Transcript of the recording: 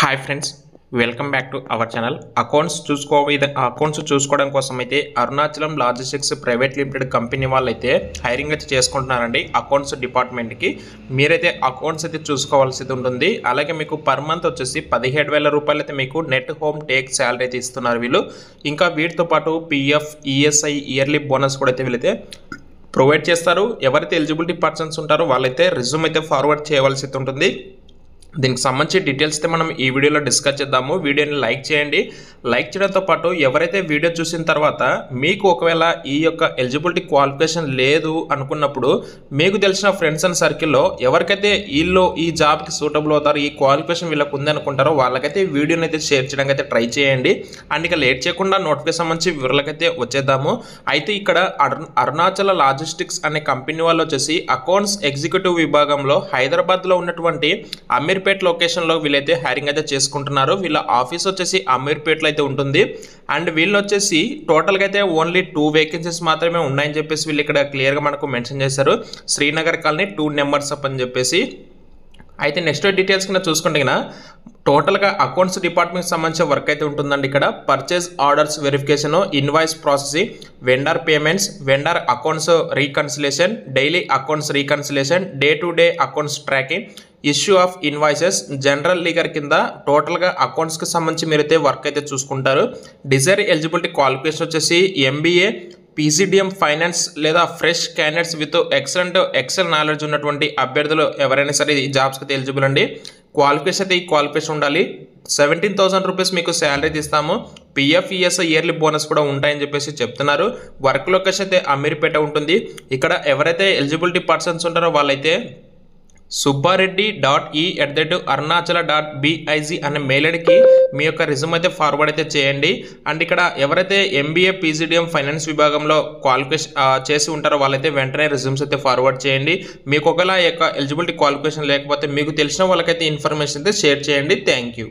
Hi friends, welcome back to our channel. Accounts చూసుకోవడం కోసం అయితే Arunachalam logistics private limited company వాళ్ళు అయితే హైరింగ్ అయితే చేసుకుంటున్నారండి. అకౌంట్స్ డిపార్ట్మెంట్కి మీరైతే అకౌంట్స్ అయితే చూసుకోవాల్సి ఉంటుంది. అలాగే మీకు పర్ మంత్ వచ్చేసి 17,000 రూపాయలు అయితే మీకు నెట్ హోమ్ టేక్ శాలరీ అయితే ఇస్తున్నారు వీళ్ళు. ఇంకా వీటితో పాటు పిఎఫ్, ఈఎస్ఐ, ఇయర్లీ బోనస్ కూడా అయితే వీళ్ళైతే ప్రొవైడ్ చేస్తారు. ఎవరైతే ఎలిజిబిలిటీ పర్సన్స్ ఉంటారో వాళ్ళైతే రిజ్యూమ్ అయితే ఫార్వర్డ్ చేయవలసి ఉంటుంది. దీనికి సంబంధించి డీటెయిల్స్ అయితే మనం ఈ వీడియోలో డిస్కస్ చేద్దాము. వీడియోని లైక్ చేయండి. లైక్ చేయడంతో పాటు ఎవరైతే వీడియో చూసిన తర్వాత మీకు ఒకవేళ ఈ యొక్క ఎలిజిబిలిటీ క్వాలిఫికేషన్ లేదు అనుకున్నప్పుడు మీకు తెలిసిన ఫ్రెండ్స్ అండ్ సర్కిల్లో ఎవరికైతే వీళ్ళు ఈ జాబ్కి సూటబుల్ అవుతారో, ఈ క్వాలిఫికేషన్ వీళ్ళకి ఉంది అనుకుంటారో వాళ్ళకైతే వీడియోని అయితే షేర్ చేయడానికి అయితే ట్రై చేయండి. అండ్ ఇక లేట్ చేయకుండా నోటిఫికేషన్ సంబంధించి వివరాలకైతే వచ్చేద్దాము. అయితే ఇక్కడ అరుణాచల లాజిస్టిక్స్ అనే కంపెనీ వాళ్ళు వచ్చేసి అకౌంట్స్ ఎగ్జిక్యూటివ్ విభాగంలో హైదరాబాద్లో ఉన్నటువంటి అమీర్పేట్ లొకేషన్లో వీళ్ళైతే హైరింగ్ అయితే చేసుకుంటున్నారు. వీళ్ళ ఆఫీస్ వచ్చేసి అమీర్పేట్లో అయితే ఉంటుంది. అండ్ వీళ్ళు వచ్చేసి టోటల్గా అయితే ఓన్లీ 2 వేకెన్సీస్ మాత్రమే ఉన్నాయని చెప్పేసి వీళ్ళు ఇక్కడ క్లియర్గా మనకు మెన్షన్ చేశారు. శ్రీనగర్ కాలనీ 2 నెంబర్స్ అప్ అని చెప్పేసి. అయితే నెక్స్ట్ డీటెయిల్స్ కింద చూసుకుంటే కన్నా టోటల్గా అకౌంట్స్ డిపార్ట్మెంట్కి సంబంధించిన వర్క్ అయితే ఉంటుందండి. ఇక్కడ purchase orders verification, invoice processing, vendor payments, vendor accounts reconciliation, daily accounts reconciliation, day to day accounts tracking, issue of invoices, general ledger కింద టోటల్గా అకౌంట్స్కి సంబంధించి మీరైతే వర్క్ అయితే చూసుకుంటారు. డిజైర్ ఎలిజిబిలిటీ క్వాలిఫికేషన్ వచ్చేసి ఎంబీఏ, పీజీడిఎం ఫైనాన్స్ లేదా fresh candidates with excellent excel knowledge ఉన్నటువంటి అభ్యర్థులు ఎవరైనా సరే ఈ జాబ్స్కి అయితే ఎలిజిబుల్ అండి. క్వాలిఫికేషన్ అయితే ఈ క్వాలిఫికేషన్ ఉండాలి. 17,000 రూపీస్ మీకు శాలరీ ఇస్తాము. పిఎఫ్, ఈఎస్ఐ, ఇయర్లీ బోనస్ కూడా ఉంటాయని చెప్పేసి చెప్తున్నారు. వర్క్ లొకేషన్ అయితే అమీర్పేట ఉంటుంది. ఇక్కడ ఎవరైతే ఎలిజిబిలిటీ పర్సన్స్ ఉంటారో వాళ్ళైతే subbareddy.e@arunachala.biz అనే మెయిల్ ఐడికి మీ యొక్క రిజ్యూమ్ అయితే ఫార్వర్డ్ అయితే చేయండి. అండ్ ఇక్కడ ఎవరైతే ఎంబీఏ, పీజీడిఎం ఫైనాన్స్ విభాగంలో క్వాలిఫికేషన్ చేసి ఉంటారో వాళ్ళైతే వెంటనే రిజ్యూమ్స్ అయితే ఫార్వర్డ్ చేయండి. మీకు ఒకవేళ యొక్క ఎలిజిబిలిటీ క్వాలిఫికేషన్ లేకపోతే మీకు తెలిసిన వాళ్ళకైతే ఇన్ఫర్మేషన్ అయితే షేర్ చేయండి. Thank you.